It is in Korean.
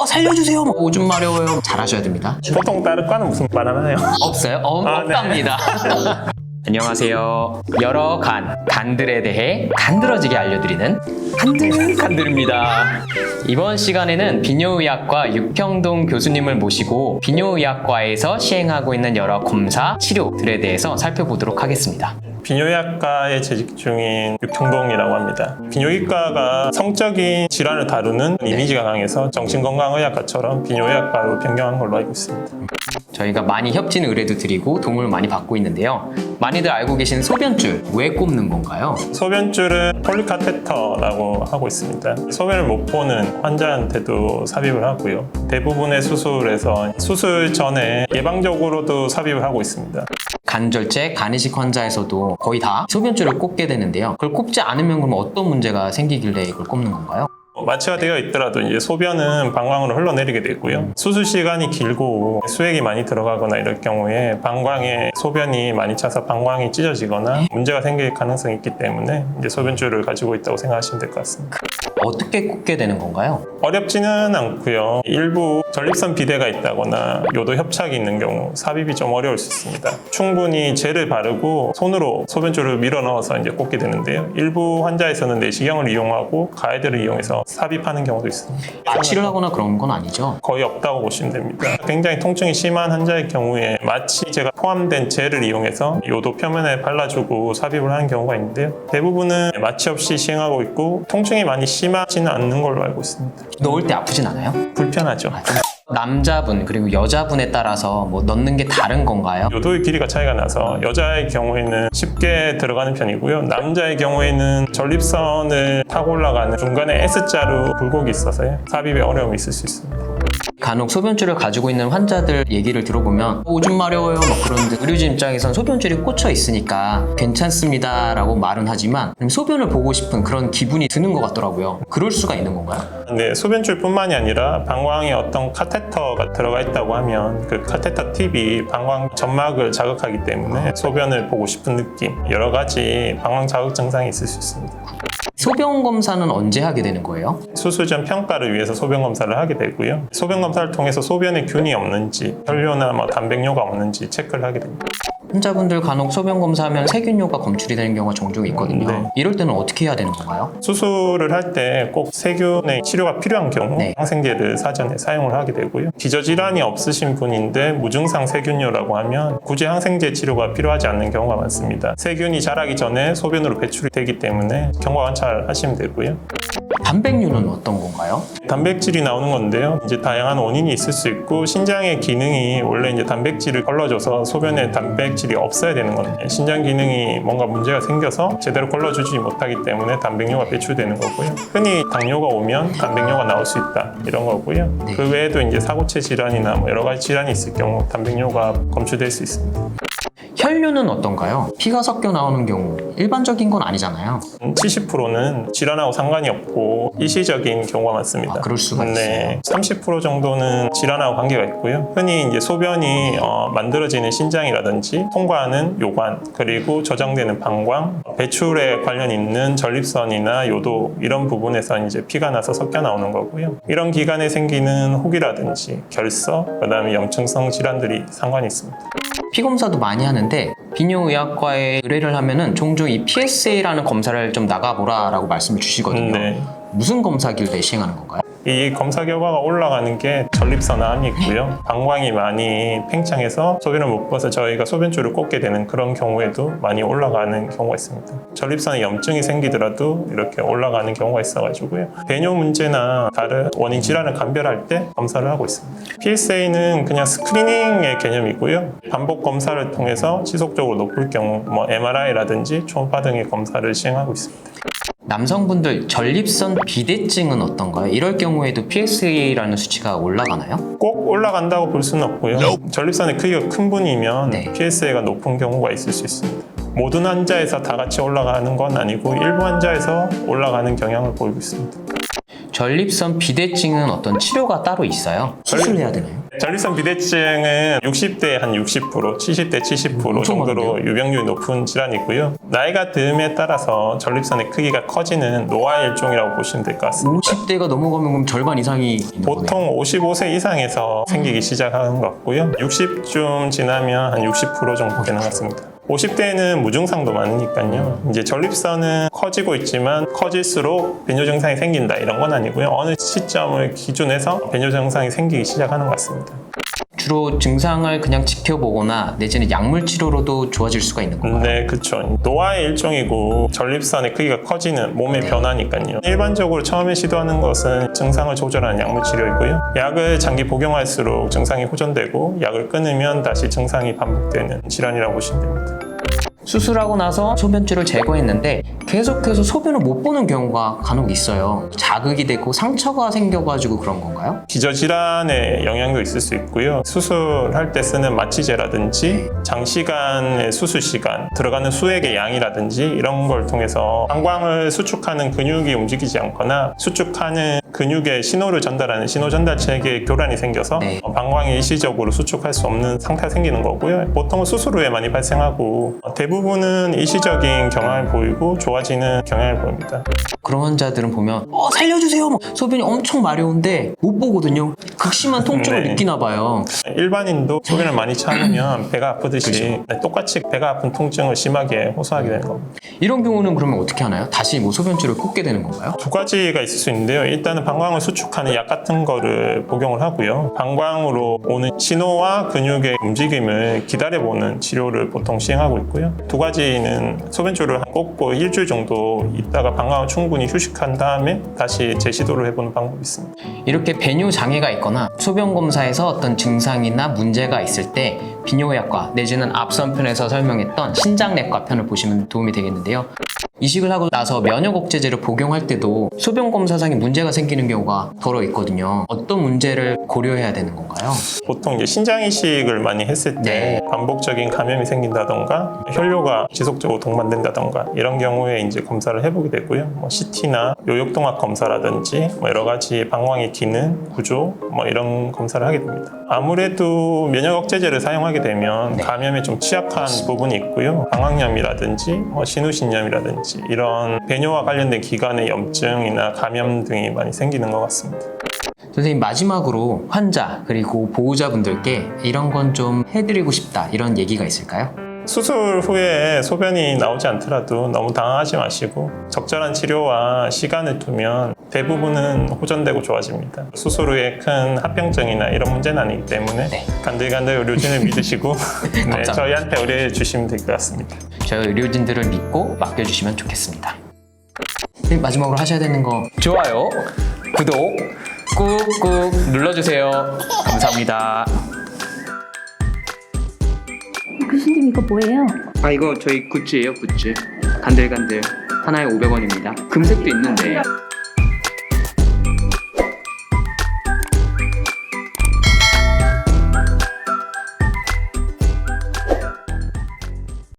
살려주세요. 오줌 마려워요. 잘하셔야 됩니다. 보통 다른 과는 무슨 말 하나요? 없어요? 네. 없답니다. 안녕하세요. 여러 간들에 대해 간드러지게 알려드리는 간들입니다. 이번 시간에는 비뇨의학과 육평동 교수님을 모시고 비뇨의학과에서 시행하고 있는 여러 검사, 치료들에 대해서 살펴보도록 하겠습니다. 비뇨의학과에 재직 중인 육평동이라고 합니다. 비뇨기과가 성적인 질환을 다루는 이미지가 강해서 정신건강의학과처럼 비뇨의학과로 변경한 걸로 알고 있습니다. 저희가 많이 협진 의뢰도 드리고 도움을 많이 받고 있는데요. 많이들 알고 계신 소변줄, 왜 꼽는 건가요? 소변줄은 폴리카테터라고 하고 있습니다. 소변을 못 보는 환자한테도 삽입을 하고요. 대부분의 수술에서 수술 전에 예방적으로도 삽입을 하고 있습니다. 간절제, 간이식 환자에서도 거의 다 소변줄을 꼽게 되는데요. 그걸 꼽지 않으면 그럼 어떤 문제가 생기길래 이걸 꼽는 건가요? 마취가 되어 있더라도 이제 소변은 방광으로 흘러내리게 되고요. 수술 시간이 길고 수액이 많이 들어가거나 이럴 경우에 방광에 소변이 많이 차서 방광이 찢어지거나 문제가 생길 가능성이 있기 때문에 이제 소변줄을 가지고 있다고 생각하시면 될 것 같습니다. 어떻게 꼽게 되는 건가요? 어렵지는 않고요. 일부 전립선 비대가 있다거나 요도 협착이 있는 경우 삽입이 좀 어려울 수 있습니다. 충분히 젤을 바르고 손으로 소변줄을 밀어 넣어서 이제 꽂게 되는데요. 일부 환자에서는 내시경을 이용하고 가이드를 이용해서 삽입하는 경우도 있습니다. 마취를 하거나 그런 건 아니죠? 거의 없다고 보시면 됩니다. 굉장히 통증이 심한 환자의 경우에 마취제가 포함된 젤을 이용해서 요도 표면에 발라주고 삽입을 하는 경우가 있는데요. 대부분은 마취 없이 시행하고 있고 통증이 많이 심하지는 않는 걸로 알고 있습니다. 넣을 때 아프진 않아요? 불편하죠. 남자분 그리고 여자분에 따라서 뭐 넣는 게 다른 건가요? 요도의 길이가 차이가 나서 여자의 경우에는 쉽게 들어가는 편이고요. 남자의 경우에는 전립선을 타고 올라가는 중간에 S자로 굴곡이 있어서요. 삽입에 어려움이 있을 수 있습니다. 간혹 소변줄을 가지고 있는 환자들 얘기를 들어보면 오줌 마려워요 막 그러는데 의료진 입장에선 소변줄이 꽂혀 있으니까 괜찮습니다 라고 말은 하지만 소변을 보고 싶은 그런 기분이 드는 것 같더라고요. 그럴 수가 있는 건가요? 네, 소변줄뿐만이 아니라 방광에 어떤 카테터가 들어가 있다고 하면 그 카테터 팁이 방광 점막을 자극하기 때문에 소변을 보고 싶은 느낌, 여러 가지 방광 자극 증상이 있을 수 있습니다. 소변 검사는 언제 하게 되는 거예요? 수술 전 평가를 위해서 소변 검사를 하게 되고요. 소변 검사를 통해서 소변에 균이 없는지, 혈뇨나 단백뇨가 없는지 체크를 하게 됩니다. 환자분들 간혹 소변 검사하면 세균뇨가 검출이 되는 경우가 종종 있거든요. 네. 이럴 때는 어떻게 해야 되는 건가요? 수술을 할 때 꼭 세균의 치료가 필요한 경우 네. 항생제를 사전에 사용을 하게 되고요. 기저질환이 없으신 분인데 무증상 세균뇨라고 하면 굳이 항생제 치료가 필요하지 않는 경우가 많습니다. 세균이 자라기 전에 소변으로 배출이 되기 때문에 경과 관찰하시면 되고요. 단백뇨는 어떤 건가요? 단백질이 나오는 건데요. 이제 다양한 원인이 있을 수 있고 신장의 기능이 원래 이제 단백질을 걸러줘서 소변에 단백질이 없어야 되는 건데 신장 기능이 뭔가 문제가 생겨서 제대로 걸러주지 못하기 때문에 단백뇨가 배출되는 거고요. 흔히 당뇨가 오면 단백뇨가 나올 수 있다 이런 거고요. 네. 그 외에도 이제 사고체 질환이나 여러 가지 질환이 있을 경우 단백뇨가 검출될 수 있습니다. 혈뇨는 어떤가요? 피가 섞여 나오는 경우 일반적인 건 아니잖아요. 70%는 질환하고 상관이 없고 일시적인 경우가 많습니다. 그럴 수가 있어요. 30% 정도는 질환하고 관계가 있고요. 흔히 이제 소변이 만들어지는 신장이라든지 통과하는 요관, 그리고 저장되는 방광, 배출에 관련 있는 전립선이나 요도 이런 부분에서 이제 피가 나서 섞여 나오는 거고요. 이런 기간에 생기는 혹이라든지 결석, 그다음에 염증성 질환들이 상관이 있습니다. 피 검사도 많이 하는데 비뇨의학과에 의뢰를 하면은 종종 이 PSA라는 검사를 좀 나가보라라고 말씀을 주시거든요. 네. 무슨 검사길래 시행하는 건가요? 이 검사 결과가 올라가는 게 전립선암이 있고요. 방광이 많이 팽창해서 소변을 못 봐서 저희가 소변줄을 꽂게 되는 그런 경우에도 많이 올라가는 경우가 있습니다. 전립선에 염증이 생기더라도 이렇게 올라가는 경우가 있어가지고요. 배뇨 문제나 다른 원인 질환을 감별할 때 검사를 하고 있습니다. PSA는 그냥 스크리닝의 개념이고요. 반복 검사를 통해서 지속적으로 높을 경우 MRI라든지 초음파 등의 검사를 시행하고 있습니다. 남성분들 전립선 비대증은 어떤가요? 이럴 경우에도 PSA라는 수치가 올라가나요? 꼭 올라간다고 볼 수는 없고요. 전립선의 크기가 큰 분이면 네. PSA가 높은 경우가 있을 수 있습니다. 모든 환자에서 다 같이 올라가는 건 아니고 일부 환자에서 올라가는 경향을 보이고 있습니다. 전립선 비대증은 어떤 치료가 따로 있어요? 수술해야 되나요? 전립선 비대증은 60대 한 60%, 70대 70% 엄청 정도로 많은데요? 유병률이 높은 질환이고요. 나이가 듦에 따라서 전립선의 크기가 커지는 노화 일종이라고 보시면 될 것 같습니다. 50대가 넘어가면 그럼 절반 이상이 있는 거네요. 보통 55세 이상에서 생기기 시작하는 것 같고요. 60쯤 지나면 한 60% 정도 되는 것 같습니다. 50대에는 무증상도 많으니까요. 이제 전립선은 커지고 있지만 커질수록 배뇨 증상이 생긴다 이런 건 아니고요. 어느 시점을 기준해서 배뇨 증상이 생기기 시작하는 것 같습니다. 주로 증상을 그냥 지켜보거나 내지는 약물 치료로도 좋아질 수가 있는 건가요? 네, 그렇죠. 노화의 일종이고 전립선의 크기가 커지는 몸의 변화니까요. 일반적으로 처음에 시도하는 것은 증상을 조절하는 약물 치료이고요. 약을 장기 복용할수록 증상이 호전되고 약을 끊으면 다시 증상이 반복되는 질환이라고 보시면 됩니다. 수술하고 나서 소변줄을 제거했는데 계속해서 소변을 못 보는 경우가 간혹 있어요. 자극이 되고 상처가 생겨가지고 그런 건가요? 기저질환의 영향도 있을 수 있고요. 수술할 때 쓰는 마취제라든지 장시간의 수술 시간, 들어가는 수액의 양이라든지 이런 걸 통해서 방광을 수축하는 근육이 움직이지 않거나 수축하는 근육에 신호를 전달하는 신호 전달 체계에 교란이 생겨서 네. 방광이 일시적으로 수축할 수 없는 상태가 생기는 거고요. 보통은 수술 후에 많이 발생하고 대부분은 일시적인 경향을 보이고 좋아지는 경향을 보입니다. 그런 환자들은 보면 살려주세요! 막 소변이 엄청 마려운데 못 보거든요. 극심한 통증을 네. 느끼나 봐요. 일반인도 소변을 많이 참으면 배가 아프듯이 똑같이 배가 아픈 통증을 심하게 호소하게 되는 겁니다. 이런 경우는 그러면 어떻게 하나요? 다시 뭐 소변줄을 꽂게 되는 건가요? 두 가지가 있을 수 있는데요. 일단은 방광을 수축하는 약 같은 거를 복용을 하고요. 방광으로 오는 신호와 근육의 움직임을 기다려보는 치료를 보통 시행하고 있고요. 두 가지는 소변줄을 꽂고 일주일 정도 있다가 방광을 충분히 휴식한 다음에 다시 재시도를 해보는 방법이 있습니다. 이렇게 배뇨 장애가 있거나 소변 검사에서 어떤 증상이나 문제가 있을 때 비뇨의학과 내지는 앞선 편에서 설명했던 신장내과 편을 보시면 도움이 되겠는데요. 이식을 하고 나서 면역 억제제를 복용할 때도 소변 검사상에 문제가 생기는 경우가 더러 있거든요. 어떤 문제를 고려해야 되는 건가요? 보통 이제 신장 이식을 많이 했을 때 네. 반복적인 감염이 생긴다던가 혈뇨가 지속적으로 동반된다던가 이런 경우에 이제 검사를 해보게 되고요. 뭐 CT나 요역동학 검사라든지 뭐 여러 가지 방광의 기능, 구조 뭐 이런 검사를 하게 됩니다. 아무래도 면역 억제제를 사용하게 되면 네. 감염에 좀 취약한 부분이 있고요. 방광염이라든지 뭐 신우신염이라든지 이런 배뇨와 관련된 기관의 염증이나 감염 등이 많이 생기는 것 같습니다. 선생님, 마지막으로 환자 그리고 보호자분들께 이런 건 좀 해드리고 싶다 이런 얘기가 있을까요? 수술 후에 소변이 나오지 않더라도 너무 당황하지 마시고 적절한 치료와 시간을 두면 대부분은 호전되고 좋아집니다. 수술 후에 큰 합병증이나 이런 문제는 아니기 때문에 네. 간들간들 의료진을 믿으시고 네, 감사합니다. 저희한테 의뢰해 주시면 될 것 같습니다. 저희 의료진들을 믿고 맡겨주시면 좋겠습니다. 선생님, 마지막으로 하셔야 되는 거 좋아요, 구독 꾹꾹 눌러주세요. 감사합니다. 교수님 이거 뭐예요? 이거 저희 굿즈예요, 굿즈. 간들간들 하나에 500원입니다. 금색도 있는데